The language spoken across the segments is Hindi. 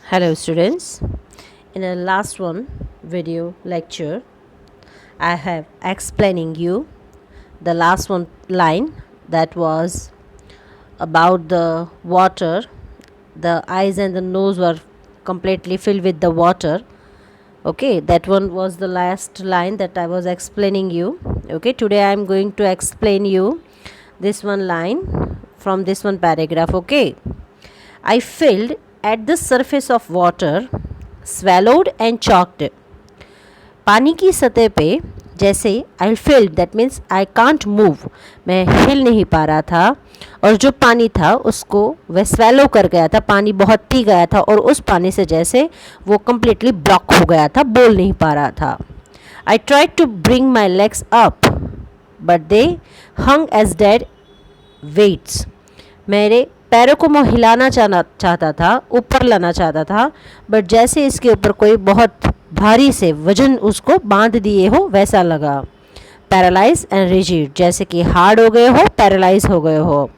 Hello students, in the last one video lecture I have explaining you the last one line that was about the water. The eyes and the nose were completely filled with the water. Okay, that one was the last line that I was explaining you. Okay, today I am going to explain you this one line from this one paragraph. Okay, I filled at the surface of water, swallowed and choked. पानी की सतह पे जैसे I felt that means I can't move, मैं हिल नहीं पा रहा था, और जो पानी था उसको वह स्वेलो कर गया था, पानी बहुत पी गया था और उस पानी से जैसे वो कम्प्लीटली ब्लॉक हो गया था, बोल नहीं पा रहा था. I tried to bring my legs up but they hung as dead weights. मेरे पैरों को मैं हिलाना चाहता था, ऊपर लाना चाहता था, बट जैसे इसके ऊपर कोई बहुत भारी से वजन उसको बांध दिए हो वैसा लगा. पैरालाइज एंड रिजिड, जैसे कि हार्ड हो गए हो, पैरालाइज हो गए हो.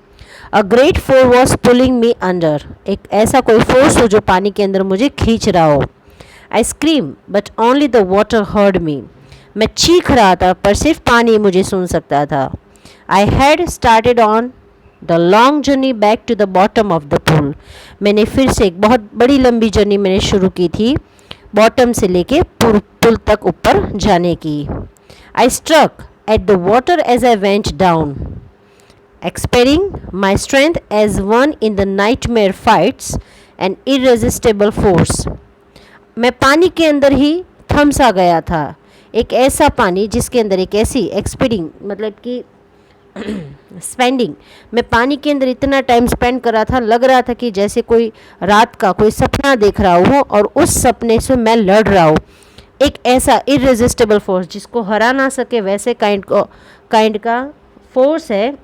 A great force was pulling me under, एक ऐसा कोई फोर्स हो जो पानी के अंदर मुझे खींच रहा हो. I scream but only the water heard me, मैं चीख रहा था पर सिर्फ पानी मुझे सुन सकता था. I had started on the long journey back to the bottom of the pool, मैंने फिर से एक बहुत बड़ी लंबी जर्नी मैंने शुरू की थी बॉटम से लेके पुल तक ऊपर जाने की. I struck at the water as I went down, expending my strength as one in the nightmare fights an irresistible force. मैं पानी के अंदर ही थम सा गया था, एक ऐसा पानी जिसके अंदर एक ऐसी एक्सपेरिंग मतलब कि स्पेंडिंग, मैं पानी के अंदर इतना टाइम स्पेंड कर रहा था, लग रहा था कि जैसे कोई रात का कोई सपना देख रहा हूँ और उस सपने से मैं लड़ रहा हूँ. एक ऐसा इररेजिस्टेबल फोर्स जिसको हरा ना सके वैसे काइंड का फोर्स है,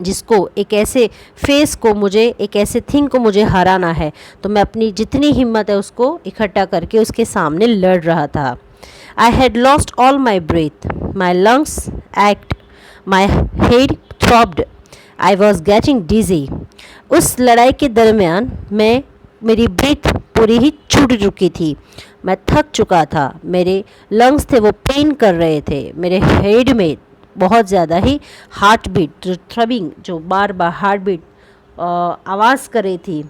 जिसको एक ऐसे फेस को मुझे, एक ऐसे थिंग को मुझे हराना है, तो मैं अपनी जितनी हिम्मत है उसको इकट्ठा करके उसके सामने लड़ रहा था. I had lost all my breath, my lungs ached, my head throbbed, I was getting dizzy. उस लड़ाई के दरमियान मेरी ब्रीथ पूरी ही छूट चुकी थी, मैं थक चुका था, मेरे लंग्स थे वो पेन कर रहे थे, मेरे हेड में बहुत ज़्यादा ही हार्ट बीट, थ्रबिंग, जो बार बार हार्ट बीट आवाज़ कर रही थी,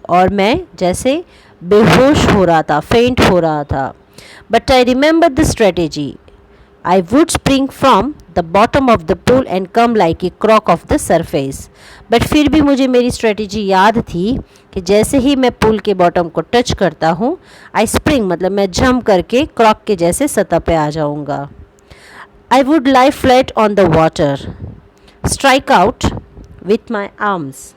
और मैं जैसे बेहोश हो रहा था, फेंट हो रहा था. But I remember the strategy, I would spring from the bottom of the pool and come like a croc of the surface. But फिर भी मुझे मेरी स्ट्रेटेजी याद थी कि जैसे ही मैं पूल के बॉटम को टच करता हूँ, आई स्प्रिंग मतलब मैं जंप करके क्रॉक के जैसे सतह पे आ जाऊँगा. I would lie flat on the water, strike out with my arms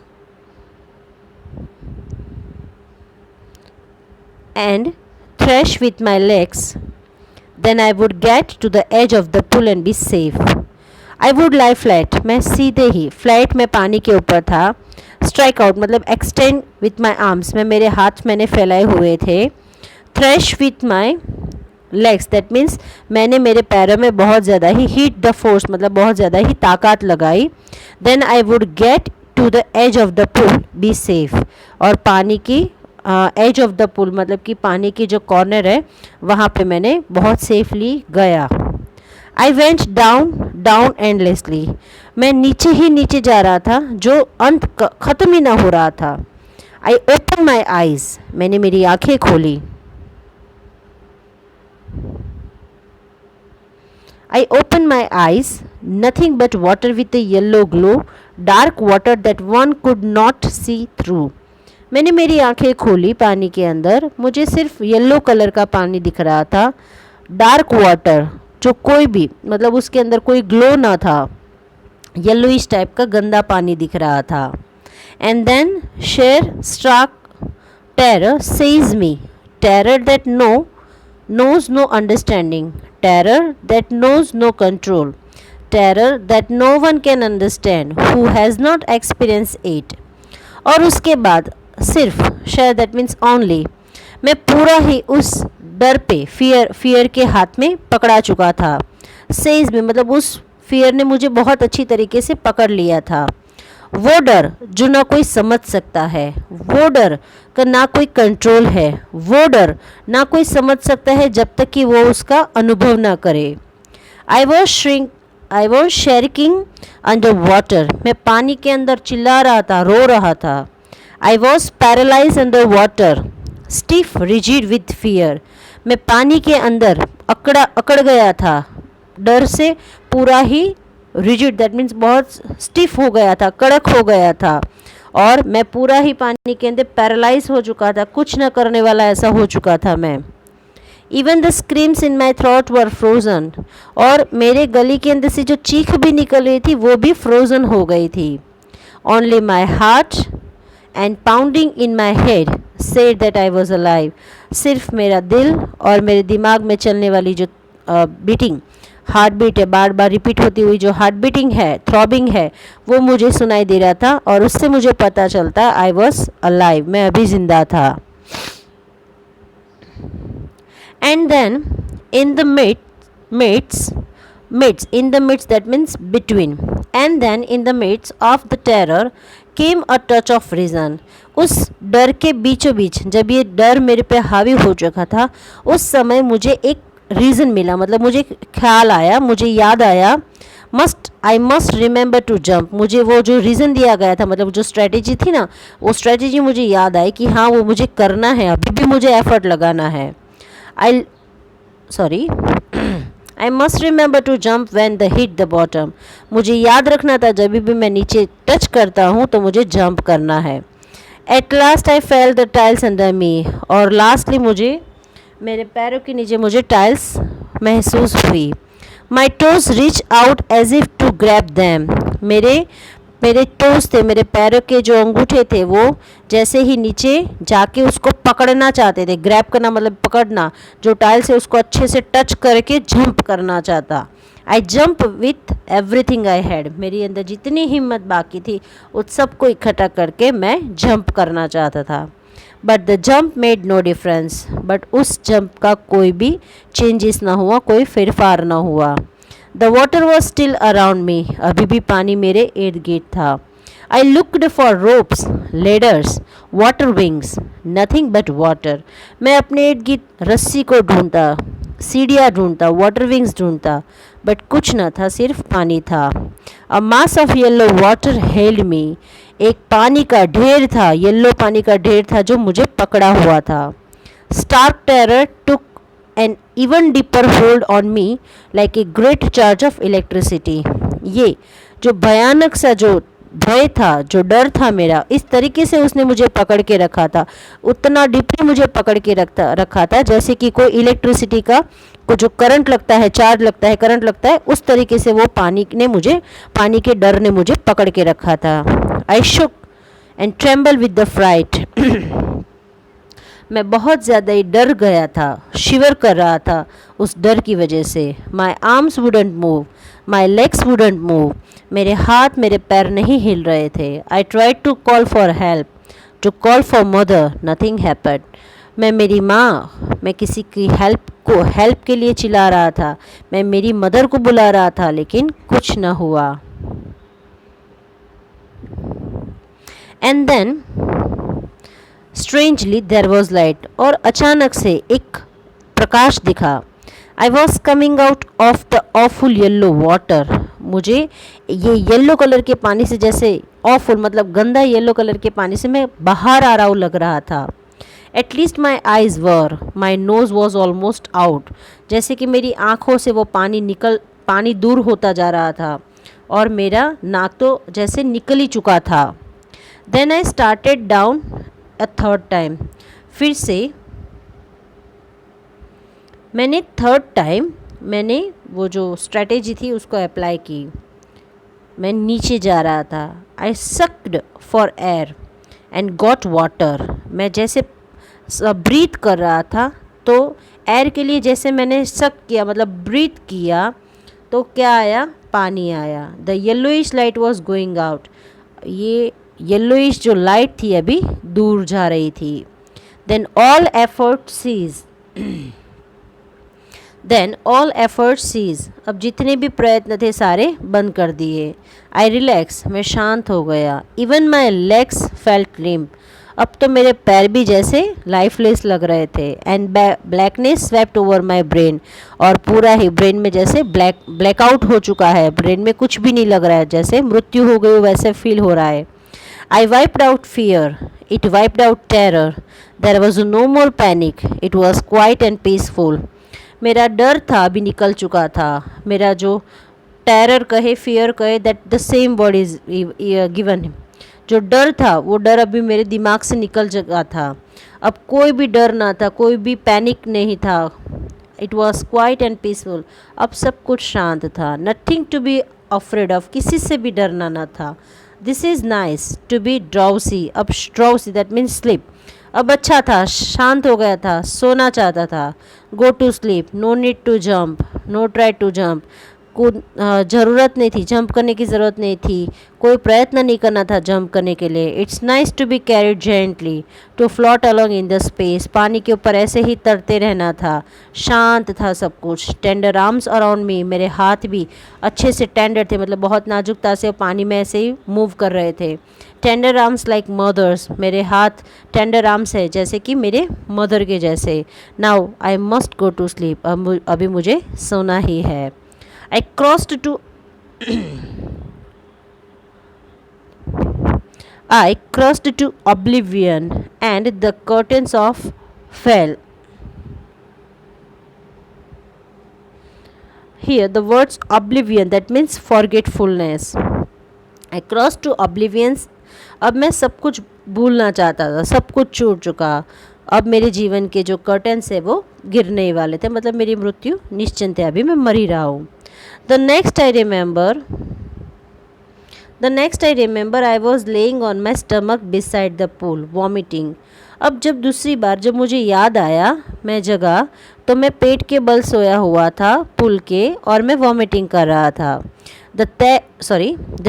and thrash with my legs. Then I would get to the edge of the pool and be safe. I would lie flat, मैं सीधे ही, फ्लैट में पानी के ऊपर था. स्ट्राइक आउट मतलब एक्सटेंड विथ माई आर्म्स, में मेरे हाथ मैंने फैलाए हुए थे. Trash with my legs, that means मैंने मेरे पैरों में बहुत ज़्यादा ही हीट द फोर्स मतलब बहुत ज़्यादा ही ताकत लगाई. Then I would get to the edge of the pool, be safe, और पानी की एज ऑफ द पूल मतलब कि पानी की जो कॉर्नर है वहाँ पे मैंने बहुत सेफली गया. आई वेंट डाउन डाउन एंडलेसली, मैं नीचे ही नीचे जा रहा था, जो अंत ख़त्म ही ना हो रहा था. आई ओपन माई आइज़, मैंने मेरी आँखें खोली. I open my eyes, nothing but water with a yellow glow, dark water that one could not see through. मैंने मेरी आंखें खोली, पानी के अंदर मुझे सिर्फ येलो कलर का पानी दिख रहा था, डार्क वाटर जो कोई भी मतलब उसके अंदर कोई ग्लो ना था, येलोइश टाइप का गंदा पानी दिख रहा था. And then sheer stark terror seized me, terror that knows no understanding, terror that knows no control, terror that no one can understand who has not experienced it. और उसके बाद सिर्फ शेयर दैट मीन्स ओनली, मैं पूरा ही उस डर पे फियर के हाथ में पकड़ा चुका था. सेज में मतलब उस फियर ने मुझे बहुत अच्छी तरीके से पकड़ लिया था. वो डर जो ना कोई समझ सकता है, वो डर का ना कोई कंट्रोल है, वो डर ना कोई समझ सकता है जब तक कि वो उसका अनुभव ना करे। आई वॉज शेरिकिंग अंडर वाटर, मैं पानी के अंदर चिल्ला रहा था, रो रहा था। I was paralyse under water, stiff rigid with fear, मैं पानी के अंदर अकड़ गया था, डर से पूरा ही रिजिड, दैट मीन्स बहुत स्टिफ हो गया था, कड़क हो गया था, और मैं पूरा ही पानी के अंदर पैरालाइज हो चुका था, कुछ न करने वाला ऐसा हो चुका था मैं। Even the screams in my throat were frozen, और मेरे गली के अंदर से जो चीख भी निकल रही थी वो भी फ्रोजन हो गई थी। Only my heart and pounding in my head said that I was alive, सिर्फ मेरा दिल और मेरे दिमाग में चलने वाली जो बीटिंग हार्ट बीट है, बार बार रिपीट होती हुई जो हार्ट बीटिंग है, थ्रॉबिंग है, वो मुझे सुनाई दे रहा था, और उससे मुझे पता चलता आई वॉज अलाइव, मैं अभी जिंदा था। And then in the midst in the midst, that means between, and then in the midst of the terror came a touch of reason, उस डर के बीचों बीच जब ये डर मेरे पे हावी हो चुका था, उस समय मुझे एक रीज़न मिला, मतलब मुझे ख्याल आया, मुझे याद आया, I must remember to jump, मुझे वो जो रीज़न दिया गया था, मतलब जो स्ट्रेटेजी थी ना, वो स्ट्रेटेजी मुझे याद आई कि हाँ वो मुझे करना है, अभी भी मुझे एफर्ट लगाना है। I must remember to jump when the hit the bottom, मुझे याद रखना था जब भी मैं नीचे टच करता हूँ तो मुझे जंप करना है। At last I fail the tiles under मी, और लास्टली मुझे मेरे पैरों के नीचे मुझे टाइल्स महसूस हुई। My toes reach out as if to grab them, मेरे टोज थे, मेरे पैरों के जो अंगूठे थे वो जैसे ही नीचे जाके उसको पकड़ना चाहते थे। ग्रैब करना मतलब पकड़ना, जो टाइल्स है उसको अच्छे से टच करके जंप करना चाहता। I jump with everything I had, मेरी अंदर जितनी हिम्मत बाकी थी उस सबको इकट्ठा करके मैं जंप करना चाहता था। But the jump made no difference, but उस जंप का कोई भी चेंजेस ना हुआ, कोई फेरफार ना हुआ। The water was still around me, अभी भी पानी मेरे इर्द गिर्द था। I looked for ropes, ladders, water wings, nothing but water, मैं अपने इर्द गिर्द रस्सी को ढूंढता, सीढ़ियाँ ढूंढता, वाटर विंग्स ढूंढता, बट कुछ न था, सिर्फ पानी था। A mass of yellow water held me, एक पानी का ढेर था, येलो पानी का ढेर था जो मुझे पकड़ा हुआ था। Stark terror took an even deeper hold on me like a great charge of electricity, ये जो भयानक सा जो भय था, जो डर था मेरा, इस तरीके से उसने मुझे पकड़ के रखा था, उतना डीपली मुझे पकड़ के रखा था जैसे कि कोई इलेक्ट्रिसिटी का को जो करंट लगता है, चार्ज लगता है, करंट लगता है, उस तरीके से वो पानी के डर ने मुझे पकड़ के रखा था। I shook and tremble with the fright, मैं बहुत ज़्यादा ही डर गया था, शिवर कर रहा था उस डर की वजह से। My arms wouldn't move, my legs wouldn't move, मेरे हाथ मेरे पैर नहीं हिल रहे थे। I tried to call for help, to call for mother, nothing happened, मैं मेरी माँ, मैं किसी की हेल्प के लिए चिल्ला रहा था, मैं मेरी मदर को बुला रहा था, लेकिन कुछ न हुआ। And then strangely there was light, और अचानक से एक प्रकाश दिखा। I was coming out of the awful yellow water, मुझे ये येल्लो कलर के पानी से, जैसे ऑफुल मतलब गंदा येल्लो कलर के पानी से मैं बाहर आ रहा हूँ लग रहा था। At least my eyes were, my nose was almost out, जैसे कि मेरी आँखों से वो पानी दूर होता जा रहा था, और मेरा नाक तो जैसे निकल ही चुका था। Then I started down a third time, फिर से मैंने थर्ड टाइम वो जो स्ट्रेटेजी थी उसको अप्लाई की, मैं नीचे जा रहा था। I sucked for air and got water, मैं जैसे ब्रीथ कर रहा था तो एयर के लिए जैसे मैंने सक किया, मतलब ब्रीथ किया, तो क्या आया, पानी आया। The yellowish light was going out, ये येलोइश जो लाइट थी अभी दूर जा रही थी। Then all effort ceased, then all effort ceased, अब जितने भी प्रयत्न थे सारे बंद कर दिए। आई रिलैक्स, मैं शांत हो गया। Even my legs felt limp, अब तो मेरे पैर भी जैसे लाइफलेस लग रहे थे। And blackness swept over my brain, और पूरा ही ब्रेन में जैसे ब्लैकआउट हो चुका है, ब्रेन में कुछ भी नहीं लग रहा है, जैसे मृत्यु हो गई वैसे फील हो रहा है। I wiped out fear, it wiped out terror. There was no more panic, it was quiet and peaceful. मेरा डर था अभी निकल चुका था, मेरा जो टेरर कहे फियर कहे, that the same word is given. जो डर था वो डर अभी मेरे दिमाग से निकल चुका था, अब कोई भी डर ना था, कोई भी पैनिक नहीं था। It was quiet and peaceful, अब सब कुछ शांत था। Nothing to be afraid of, किसी से भी डरना ना था। This is nice to be drowsy, अब ड्राउसी दैट मीन्स स्लीप, अब अच्छा था, शांत हो गया था, सोना चाहता था। Go to sleep, no need to jump, no try to jump, ज़रूरत नहीं थी, जंप करने की ज़रूरत नहीं थी, कोई प्रयत्न नहीं करना था जंप करने के लिए। It's nice to be carried gently, to float along in the space, पानी के ऊपर ऐसे ही तरते रहना था। शांत था सब कुछ। टेंडर आर्म्स अराउंड मी, मेरे हाथ भी अच्छे से टेंडर थे, मतलब बहुत नाजुकता से पानी में ऐसे ही मूव कर रहे थे। टेंडर आर्म्स लाइक मदर्स, मेरे हाथ टेंडर आर्म्स है जैसे कि मेरे मदर के जैसे। Now I must go to sleep, अभी मुझे सोना ही है। I crossed to I crossed to oblivion and the curtains of fell. Here the words oblivion, that means forgetfulness. I crossed to oblivion, अब मैं सब कुछ भूलना चाहता था, सब कुछ छूट चुका। अब मेरे जीवन के जो कर्टन्स है वो गिरने वाले थे, मतलब मेरी मृत्यु निश्चिंत है, अभी मैं मर ही रहा हूँ। The next I remember I was laying on my stomach beside the pool, vomiting. अब जब दूसरी बार जब मुझे याद आया, मैं जगा तो मैं पेट के बल सोया हुआ था पुल के, और मैं वॉमिटिंग कर रहा था। The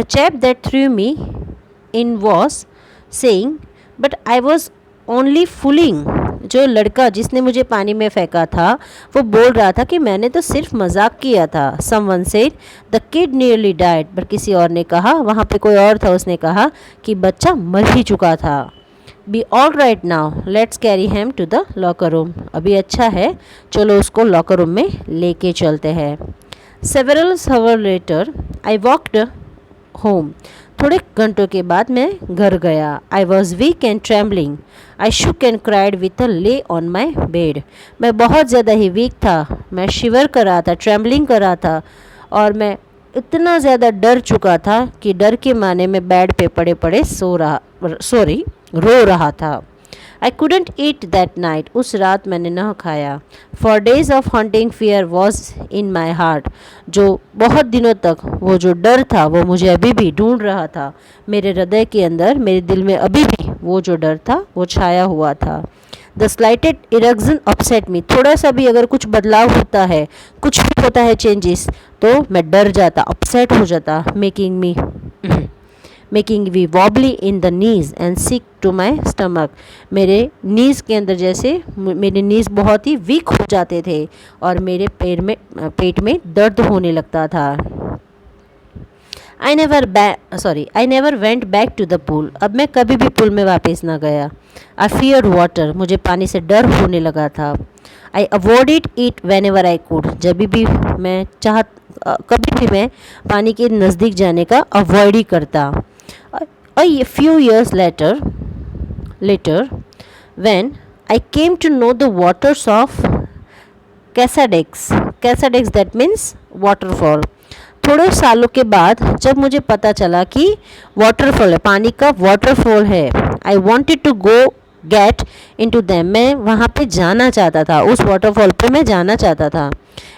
chap that threw me in was saying, but I was only fooling. जो लड़का जिसने मुझे पानी में फेंका था वो बोल रहा था कि मैंने तो सिर्फ मजाक किया था। Someone said the kid nearly died, पर किसी और ने कहा, वहाँ पे कोई और था, उसने कहा कि बच्चा मर ही चुका था। Be all right now, let's carry him to the locker room. अभी अच्छा है, चलो उसको लॉकर रूम में लेके चलते हैं। Several hours later, I walked home. थोड़े घंटों के बाद मैं घर गया। I was weak and trembling, I shook and cried with a lay on my bed. मैं बहुत ज़्यादा ही वीक था, मैं शिवर कर रहा था, ट्रेम्बलिंग कर रहा था, और मैं इतना ज़्यादा डर चुका था कि डर के माने में बेड पे पड़े पड़े रो रहा था। आई couldn't ईट दैट नाइट, उस रात मैंने न खाया। For days of hunting fear was in my heart, जो बहुत दिनों तक वो जो डर था वो मुझे अभी भी ढूंढ रहा था। मेरे हृदय के अंदर, मेरे दिल में अभी भी वो जो डर था वो छाया हुआ था। द स्लाइटेड इरेक्शन अपसेट मी, थोड़ा सा भी अगर कुछ बदलाव होता है, कुछ भी होता है चेंजेस, तो मैं डर जाता, अपसेट हो जाता, making we wobbly in the knees and sick to my stomach. मेरे नीज़ के अंदर जैसे मेरे नीज़ बहुत ही वीक हो जाते थे और मेरे पेट में दर्द होने लगता था। I never went back to the pool, अब मैं कभी भी पुल में वापस ना गया। आई फियर वाटर, मुझे पानी से डर होने लगा था। I avoided it whenever I could, कभी भी मैं पानी के नज़दीक जाने का अवॉइड ही करता। A few years later, when I came to know the waters of Casadex, that means waterfall. थोड़े सालों के बाद जब मुझे पता चला कि वाटरफॉल है, पानी का वाटरफॉल है, I wanted to go get in to them, मैं वहाँ पे जाना चाहता था, उस वाटरफॉल पे मैं जाना चाहता था।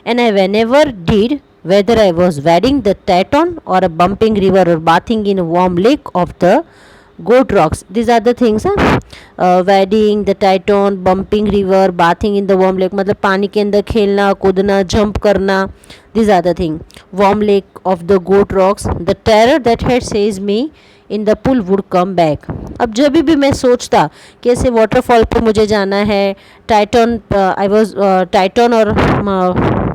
And I when ever did, whether I was wading the Teton or a bumping river or bathing in a warm lake of the goat rocks. These are the things, wading the Teton, bumping river, bathing in the warm lake, मतलब पानी के अंदर खेलना, कूदना, जंप करना. These are the thing. Warm lake of the goat rocks. The terror that had seized me in the pool would come back. अब जब भी मैं सोचता कि ऐसे वाटरफॉल पे मुझे जाना है, टाइटन और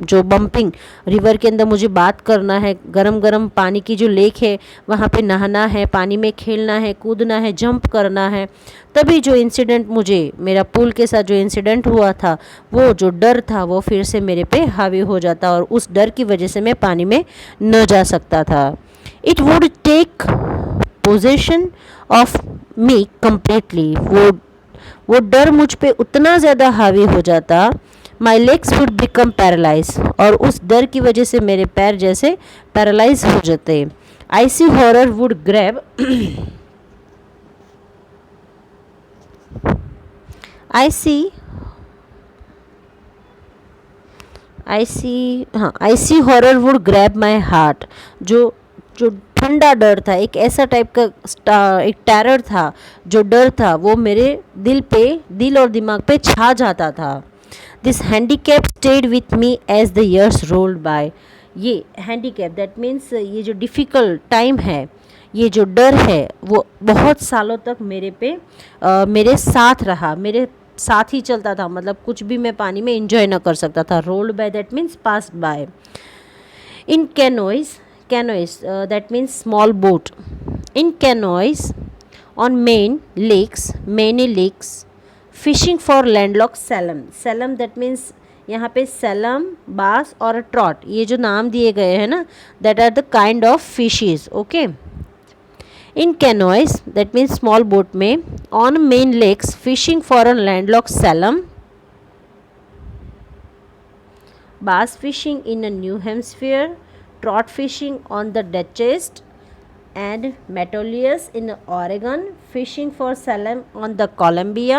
जो बम्पिंग रिवर के अंदर मुझे बात करना है, गरम गरम पानी की जो लेक है वहाँ पे नहाना है, पानी में खेलना है, कूदना है, जंप करना है, तभी जो इंसिडेंट मुझे मेरा पूल के साथ जो इंसिडेंट हुआ था, वो जो डर था वो फिर से मेरे पे हावी हो जाता और उस डर की वजह से मैं पानी में न जा सकता था। It would take possession of me completely. वो डर मुझ पे उतना ज़्यादा हावी हो जाता, my legs would become paralyze, और उस डर की वजह से मेरे पैर जैसे पैरालाइज हो जाते। Icy horror would grab icy horror would grab my heart. जो जो ठंडा डर था, एक ऐसा टाइप का एक टेरर था, जो डर था वो मेरे दिल और दिमाग पे छा जाता था। This handicap stayed with me as the years rolled by. ये हैंडीकैप दैट मीन्स ये जो डिफ़िकल्ट टाइम है, ये जो डर है, वो बहुत सालों तक मेरे साथ रहा, मेरे साथ ही चलता था। मतलब कुछ भी मैं पानी में एंजॉय ना कर सकता था। Rolled by that means passed by. In canoes that means small boat. In canoes on many lakes fishing for landlocked salmon that means यहाँ पे सैलम, बास और ट्रॉट, ये जो नाम दिए गए हैं ना, that are the kind of fishes. okay, in canoes that means small boat में on main lakes fishing for a landlocked salmon, bass fishing in a New Hampshire, trout fishing on the Dutchess and Metolius in Oregon, fishing for salmon on the Columbia,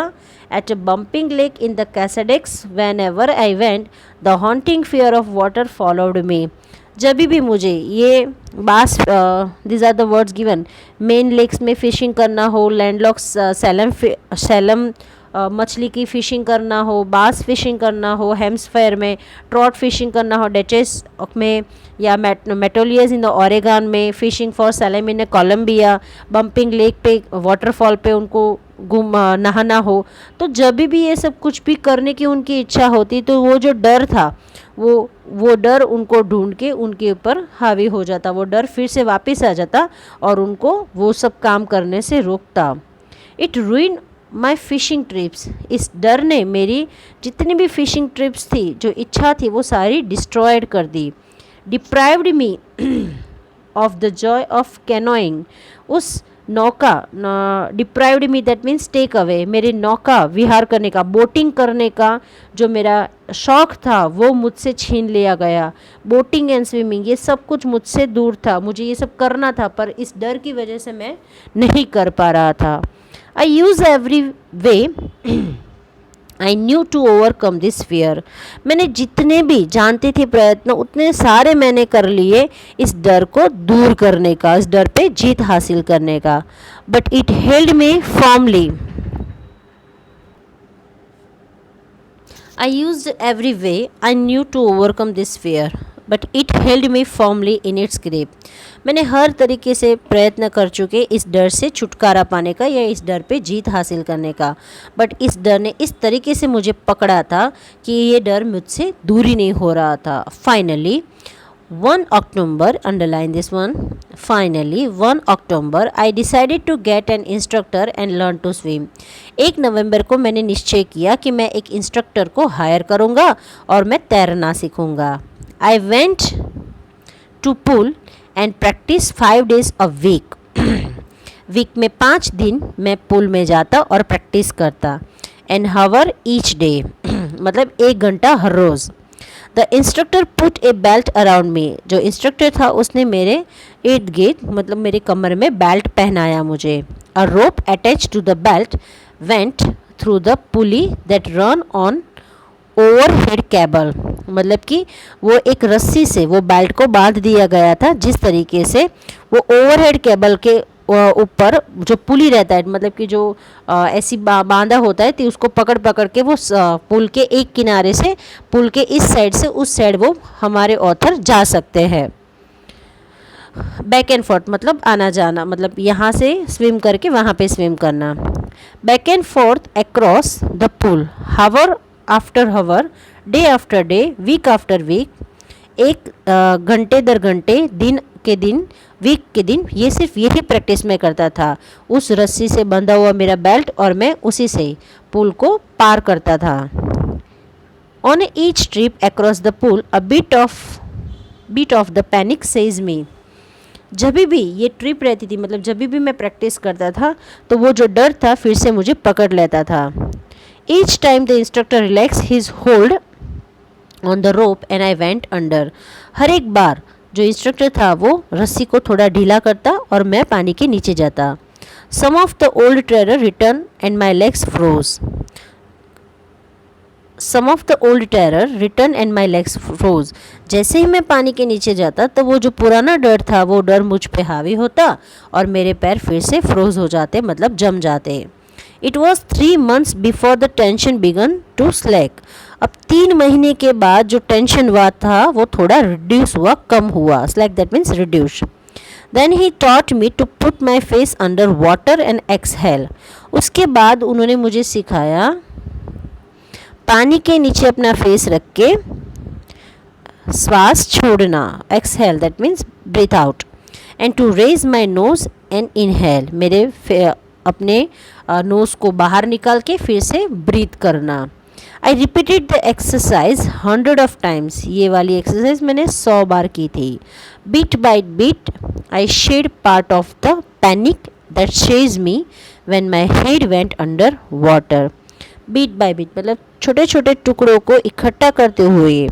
at a bumping lake in the Cascades. Whenever I went, the haunting fear of water followed me. जब भी मुझे ये बास, these are the words given, Maine lakes में फिशिंग करना हो, लैंडलॉक सैलम मछली की फ़िशिंग करना हो, बास फिशिंग करना हो, हेम्सफेयर में ट्रॉट फिशिंग करना हो, डेचेस में या मेटोलियस इन द ओरेगन में, fishing for salmon in Columbia, Bumping Lake पे वाटरफॉल पे उनको नहाना हो, तो जब भी ये सब कुछ भी करने की उनकी इच्छा होती, तो वो जो डर था वो डर उनको ढूंढ के उनके ऊपर हावी हो जाता। वो डर फिर से वापस आ जाता और उनको वो सब काम करने से रोकता। It रूइन my phishing trips. इस डर ने मेरी जितनी भी फ़िशिंग ट्रिप्स थी, जो इच्छा थी, वो सारी डिस्ट्रॉयड कर दी। Deprived me of the joy of canoeing. उस नौका, deprived me that means take away, मेरे नौका विहार करने का, बोटिंग करने का जो मेरा शौक़ था वो मुझसे छीन लिया गया। बोटिंग एंड स्विमिंग, ये सब कुछ मुझसे दूर था, मुझे ये सब करना था, पर इस डर की वजह से मैं नहीं कर पा रहा था। I use every way I knew to overcome this fear. मैंने जितने भी जानते थे प्रयत्न, उतने सारे मैंने कर लिए इस डर को दूर करने का, इस डर पे जीत हासिल करने का। But it held me firmly. I used every way I knew to overcome this fear. But it held me firmly in its grip. मैंने हर तरीके से प्रयत्न कर चुके इस डर से छुटकारा पाने का या इस डर पे जीत हासिल करने का, बट इस डर ने इस तरीके से मुझे पकड़ा था कि ये डर मुझसे दूर ही नहीं हो रहा था। Finally 1 October, underline this one, finally 1 October I decided to get an instructor and learn to swim. 1 नवंबर को मैंने निश्चय किया कि मैं एक इंस्ट्रक्टर को हायर करूँगा और मैं तैरना सीखूँगा। I went to pool and practice 5 days a week. Week में 5 दिन मैं पूल में जाता और प्रैक्टिस करता। An hour each day. मतलब 1 घंटा हर रोज़। The instructor put a belt around me. जो इंस्ट्रक्टर था उसने मेरे इर्द गिर्द, मतलब मेरे कमर में बेल्ट पहनाया मुझे। A rope attached to the belt went through the pulley that run on overhead cable. मतलब कि वो एक रस्सी से वो बेल्ट को बांध दिया गया था, जिस तरीके से वो ओवरहेड केबल के ऊपर जो पुली रहता है, मतलब कि जो ऐसी बांधा होता है, तो उसको पकड़ पकड़ के वो पुल के एक किनारे से पुल के इस साइड से उस साइड वो हमारे ऑथर जा सकते हैं। बैक एंड फोर्थ मतलब आना जाना, मतलब यहाँ से स्विम करके वहाँ पे स्विम करना। Back and forth across the pool. Hour after hour, day after day, week after week, एक घंटे दर घंटे, दिन के दिन, वीक के दिन, ये सिर्फ यही प्रैक्टिस मैं करता था। उस रस्सी से बंधा हुआ मेरा बेल्ट और मैं उसी से पुल को पार करता था। On each trip across the pool a bit of the panic seized me. जब भी ये ट्रिप रहती थी, मतलब जब भी मैं प्रैक्टिस करता था, तो वो जो डर था फिर से मुझे पकड़ लेता था। Each time the instructor relax his hold on the rope and I went under. हर एक बार जो इंस्ट्रक्टर था वो रस्सी को थोड़ा ढीला करता और मैं पानी के नीचे जाता। Some of the old terror return and my legs froze. Some of the old terror return and my legs froze. जैसे ही मैं पानी के नीचे जाता तो वो जो पुराना डर था वो डर मुझ पे हावी होता और मेरे पैर फिर से फ्रोज हो जाते, मतलब जम जाते। It was 3 months before the tension began to slack. अब 3 महीने के बाद जो टेंशन हुआ था वो थोड़ा रिड्यूस हुआ, कम हुआ। Slack that means reduce. Then he taught me to put my face under water and exhale. उसके बाद उन्होंने मुझे सिखाया पानी के नीचे अपना फेस रख के श्वास छोड़ना, exhale that means breathe out, and to raise my nose and inhale, मेरे अपने नोज़ को बाहर निकाल के फिर से ब्रीथ करना। I repeated the exercise 100 of times। ये वाली एक्सरसाइज मैंने 100 बार की थी। Bit by bit I shed part of the panic that seized me when my head went under water. Bit by bit मतलब छोटे छोटे टुकड़ों को इकट्ठा करते हुए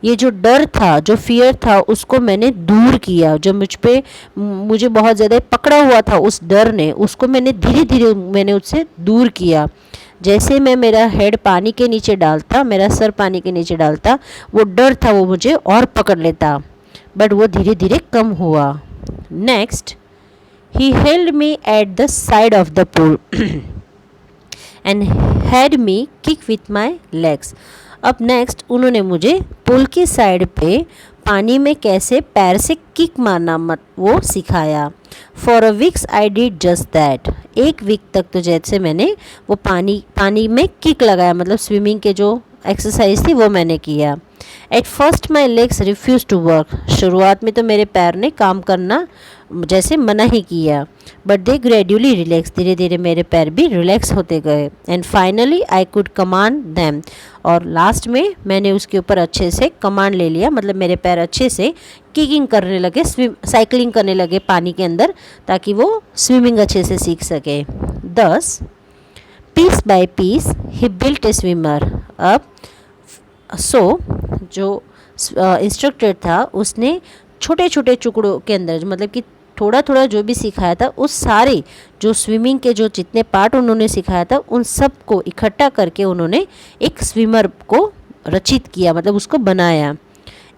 ये जो डर था, जो फियर था, उसको मैंने दूर किया। जो मुझे बहुत ज़्यादा पकड़ा हुआ था उस डर ने, उसको मैंने धीरे धीरे मैंने उससे दूर किया। जैसे मैं मेरा हेड पानी के नीचे डालता, मेरा सर पानी के नीचे डालता, वो डर था वो मुझे और पकड़ लेता, बट वो धीरे धीरे कम हुआ। Next he held me at the side of the pool and had me kick with my legs. अब नेक्स्ट उन्होंने मुझे पुल की साइड पे पानी में कैसे पैर से किक मारना वो सिखाया। For a weeks I did just that. 1 week तक तो जैसे मैंने वो पानी में किक लगाया, मतलब स्विमिंग के जो एक्सरसाइज थी वो मैंने किया। At first my legs refuse to work. शुरुआत में तो मेरे पैर ने काम करना जैसे मना ही किया, बट दे ग्रेजुअली रिलैक्स, धीरे धीरे मेरे पैर भी रिलैक्स होते गए। And finally I could command them, और लास्ट में मैंने उसके ऊपर अच्छे से कमांड ले लिया, मतलब मेरे पैर अच्छे से किकिंग करने लगे, साइकिलिंग करने लगे पानी के अंदर, ताकि वो स्विमिंग अच्छे से सीख सके। 10 piece by piece he built a swimmer. अब जो इंस्ट्रक्टर था उसने छोटे छोटे टुकड़ों के अंदर, मतलब कि थोड़ा थोड़ा जो भी सिखाया था, उस सारे जो स्विमिंग के जो जितने पार्ट उन्होंने सिखाया था उन सब को इकट्ठा करके उन्होंने एक स्विमर को रचित किया, मतलब उसको बनाया।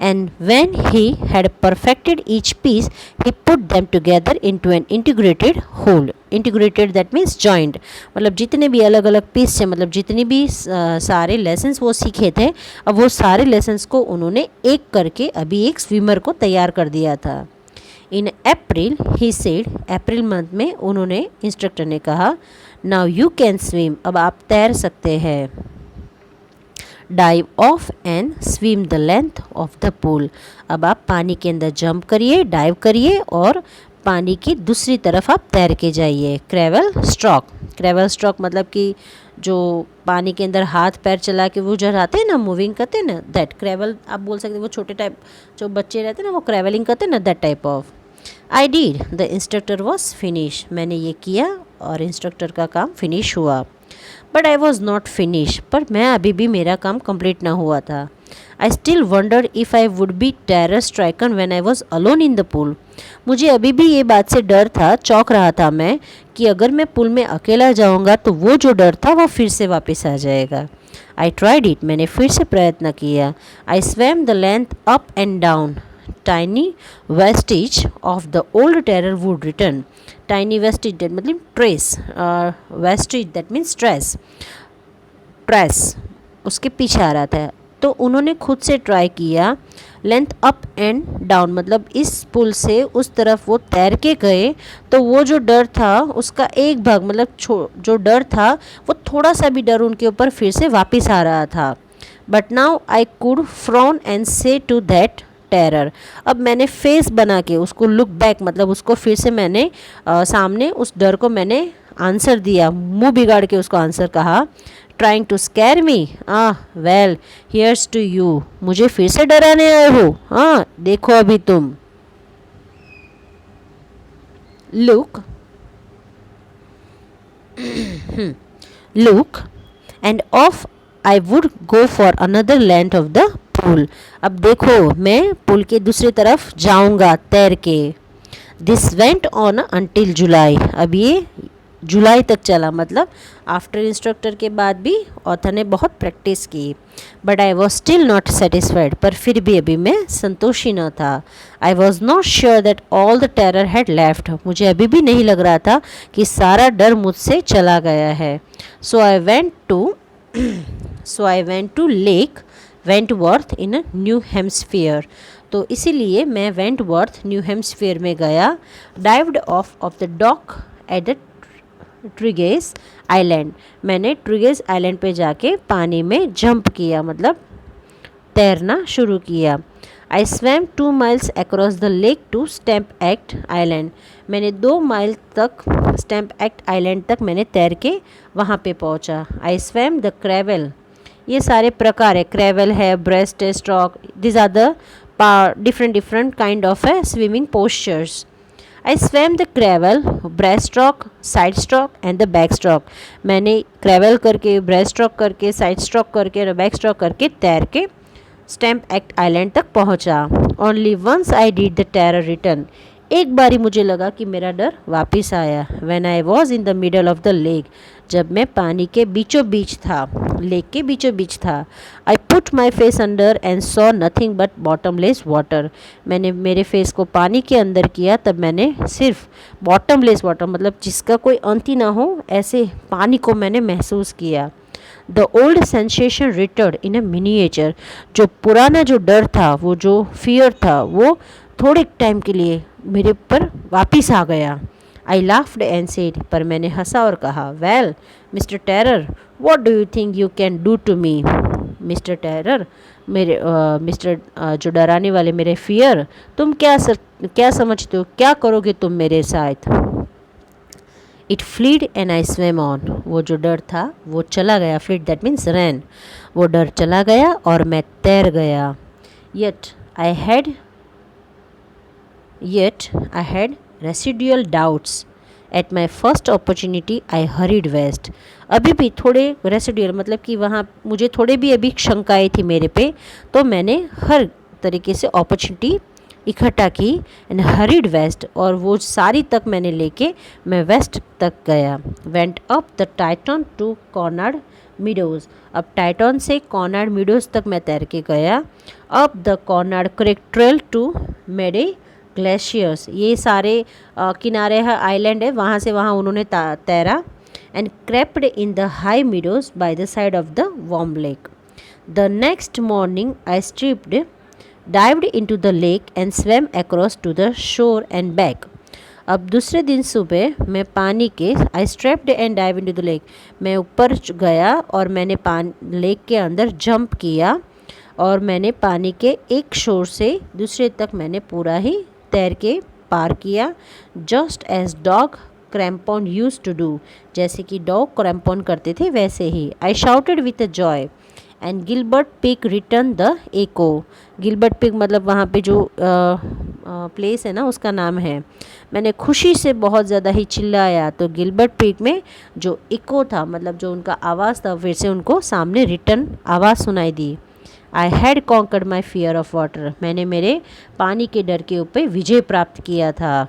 And when he had perfected each piece he put them together into an integrated whole. Integrated that means joint, मतलब जितने भी अलग अलग पीस थे, मतलब जितने भी सारे लेसन्स वो सीखे थे, अब वो सारे लेसन्स को उन्होंने एक करके अभी एक स्विमर को तैयार कर दिया था। इन अप्रैल ही सेड, अप्रैल मंथ में उन्होंने, इंस्ट्रक्टर ने कहा, नाउ यू कैन स्विम, अब आप तैर सकते हैं। Dive of and swim the length of the pool, अब आप पानी के अंदर जंप करिए, डाइव करिए और पानी की दूसरी तरफ आप तैर के जाइए। क्रेवल स्ट्रोक, क्रेवल स्ट्रोक मतलब कि जो पानी के अंदर हाथ पैर चला के वो जो रहते हैं ना, मूविंग करते हैं ना, दैट क्रेवल आप बोल सकते हैं। वो छोटे टाइप जो बच्चे रहते हैं ना, वो क्रेवलिंग करते हैं ना, that type of. I did, the instructor was finish, मैंने ये किया और इंस्ट्रक्टर का काम फिनिश हुआ। But I was not finish, पर मैं अभी भी मेरा काम कंप्लीट ना हुआ था। I still wondered if I would be terror stricken when I was alone in the pool. मुझे अभी भी ये बात से डर था, चौंक रहा था मैं कि अगर मैं पुल में अकेला जाऊंगा तो वो जो डर था वो फिर से वापस आ जाएगा। आई ट्राइड इट, मैंने फिर से प्रयत्न किया। I swam the length up and down, tiny vestiges of the old terror would return. Tiny vestiges मतलब trace, vestiges that means trace, trace उसके पीछे आ रहा था। तो उन्होंने खुद से ट्राई किया लेंथ अप एंड डाउन, मतलब इस पुल से उस तरफ वो तैर के गए तो वो जो डर था उसका एक भाग, मतलब जो डर था वो थोड़ा सा भी डर उनके ऊपर फिर से वापस आ रहा था. But now I could frown and से टू दैट टेरर. अब मैंने फेस बना के उसको लुक बैक, मतलब उसको फिर से मैंने सामने उस डर को मैंने आंसर दिया, मुंह बिगाड़ के उसको आंसर कहा. Trying to scare me, well here's to you. मुझे फिर से डराने आए हो, हाँ देखो अभी तुम. Look look and of I would go for another land of the pool. अब देखो मैं पुल के दूसरी तरफ जाऊंगा तैर के. दिस वेंट ऑन अंटिल जुलाई. अब ये जुलाई तक चला, मतलब आफ्टर इंस्ट्रक्टर के बाद भी ऑथर ने बहुत प्रैक्टिस की. But I was still not satisfied. पर फिर भी अभी मैं संतोषी न था. I was not sure that all the terror had left. मुझे अभी भी नहीं लग रहा था कि सारा डर मुझसे चला गया है. So I went to Lake Wentworth in New Hampshire. तो इसीलिए मैं वेंटवर्थ न्यू हेम्सफियर में गया. Dived off the dock at the Triggs Island. मैंने ट्रिगेस आइलैंड पे जाके पानी में जंप किया, मतलब तैरना शुरू किया. I swam 2 miles across the lake to Stamp Act Island. मैंने 2 माइल तक स्टैम्प एक्ट आइलैंड तक मैंने तैर के वहाँ पे पहुँचा. I swam the crawl. ये सारे प्रकार है, क्रेवल है, breaststroke, this are the different kind of swimming postures. I swam the gravel, breaststroke, side stroke and the backstroke. मैंने gravel करके, breaststroke करके, side stroke करके और backstroke करके तैर के स्टैम्प एक्ट आइलैंड तक पहुंचा. Only once I did the terror return. एक बारी मुझे लगा कि मेरा डर वापस आया. When I was in the middle of the lake. जब मैं पानी के बीचों बीच था, लेक के बीचों बीच था. I put my face under and saw nothing but bottomless water. मैंने मेरे फेस को पानी के अंदर किया, तब मैंने सिर्फ bottomless water, मतलब जिसका कोई अंत ही ना हो, ऐसे पानी को मैंने महसूस किया. The old sensation return in a miniature. जो पुराना जो डर था, वो जो फियर था, वो थोड़े टाइम के लिए मेरे ऊपर वापस आ गया. I laughed and said. पर मैंने हंसा और कहा, well Mister Terror, what do you think you can do to me. Mister Terror, मेरे मिस्टर जो डराने वाले, मेरे फियर, तुम क्या समझते हो, क्या करोगे तुम मेरे साथ. It fled and I swam on. वो जो डर था वो चला गया. Fled that means ran. वो डर चला गया और मैं तैर गया. Yet I had residual doubts. At my first opportunity I hurried west. अभी भी थोड़े रेसिडुअल, मतलब कि वहाँ मुझे थोड़े भी अभी शंकाएँ थी मेरे पे, तो मैंने हर तरीके से अपॉर्चुनिटी इकट्ठा की एंड हरीड वेस्ट. और वो सारी तक मैंने लेके मैं वेस्ट तक गया. Went up the Tieton to Conrad Meadows. अब टाइटन से कॉर्नार्ड मीडोज़ तक मैं तैर के गया. Up the Conrad creek trail to Meade glaciers. ये सारे किनारे है, आइलैंड है, वहाँ से वहाँ उन्होंने तैरा. And crept in the high meadows by the side of the warm lake. The next morning I dived into the lake and swam across to the shore and back. अब दूसरे दिन सुबह मैं पानी के I stripped and dive into the lake. मैं ऊपर गया और मैंने लेक के अंदर जंप किया और मैंने पानी के एक शोर से दूसरे तक मैंने पूरा ही तैर के पार किया. Just as dog crampon use to do. जैसे कि डॉग क्रैम्पॉन करते थे वैसे ही. I shouted with a joy and Gilbert Peak return the echo. Gilbert Peak मतलब वहाँ पे जो प्लेस है ना, उसका नाम है. मैंने खुशी से बहुत ज़्यादा ही चिल्लाया, तो गिलबर्ट पिक में जो इको था, मतलब जो उनका आवाज़ था, फिर से उनको सामने रिटर्न आवाज़ सुनाई दी. I had conquered my fear of water. मैंने मेरे पानी के डर के ऊपर विजय प्राप्त किया था.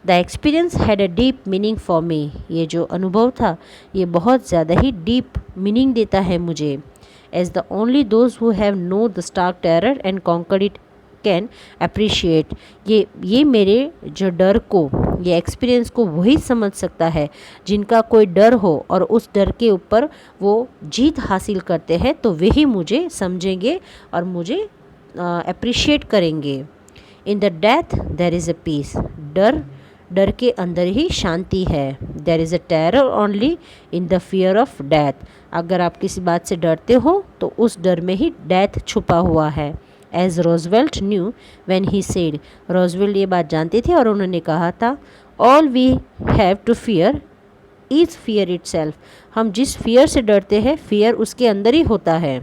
The experience had a deep meaning for me. ये जो अनुभव था ये बहुत ज़्यादा ही डीप मीनिंग देता है मुझे. As the only those who have known the stark terror and conquered it can appreciate. ये मेरे जो डर को, ये एक्सपीरियंस को वही समझ सकता है जिनका कोई डर हो और उस डर के ऊपर वो जीत हासिल करते हैं, तो वही मुझे समझेंगे और मुझे अप्रिशिएट करेंगे। In the death there is a peace, डर के अंदर ही शांति है। There is a terror only in the fear of death, अगर आप किसी बात से डरते हो तो उस डर में ही डेथ छुपा हुआ है। As Roosevelt knew when he said, Roosevelt ये बात जानते थे और उन्होंने कहा था, all we have to fear is fear itself, हम जिस फियर से डरते हैं फियर उसके अंदर ही होता है।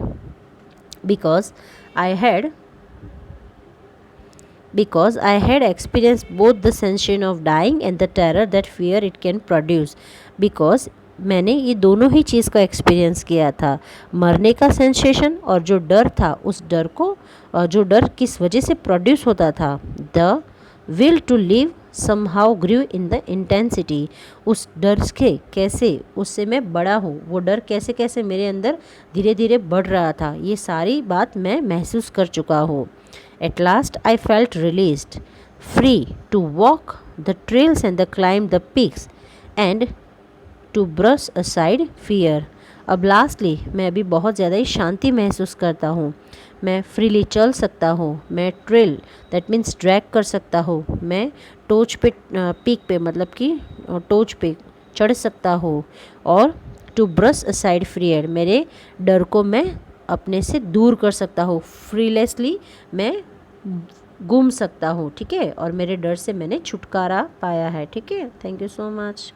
Because I had experienced both the sensation of dying and the terror that fear it can produce. Because मैंने ये दोनों ही चीज़ का एक्सपीरियंस किया था, मरने का सेंसेशन और जो डर था उस डर को, जो डर किस वजह से प्रोड्यूस होता था। The will to live somehow grew in the intensity, उस डर के कैसे उससे मैं बड़ा हूँ, वो डर कैसे कैसे मेरे अंदर धीरे धीरे बढ़ रहा था, ये सारी बात मैं महसूस कर चुका हूँ। At last I felt released, free to walk the trails and climb the peaks and to brush aside fear. अब लास्टली मैं अभी बहुत ज़्यादा ही शांति महसूस करता हूँ, मैं फ्रीली चल सकता हूँ, मैं ट्रेल दैट मीन्स ट्रैक कर सकता हूँ, मैं टोच पे पीक पे मतलब कि टोच पे चढ़ सकता हूँ, और टू ब्रश असाइड फ्रियर, मेरे डर को मैं अपने से दूर कर सकता हूँ, फ्रीलेसली मैं घूम सकता हूँ। ठीक है, और मेरे डर से मैंने छुटकारा पाया है। ठीक है, थैंक यू सो मच।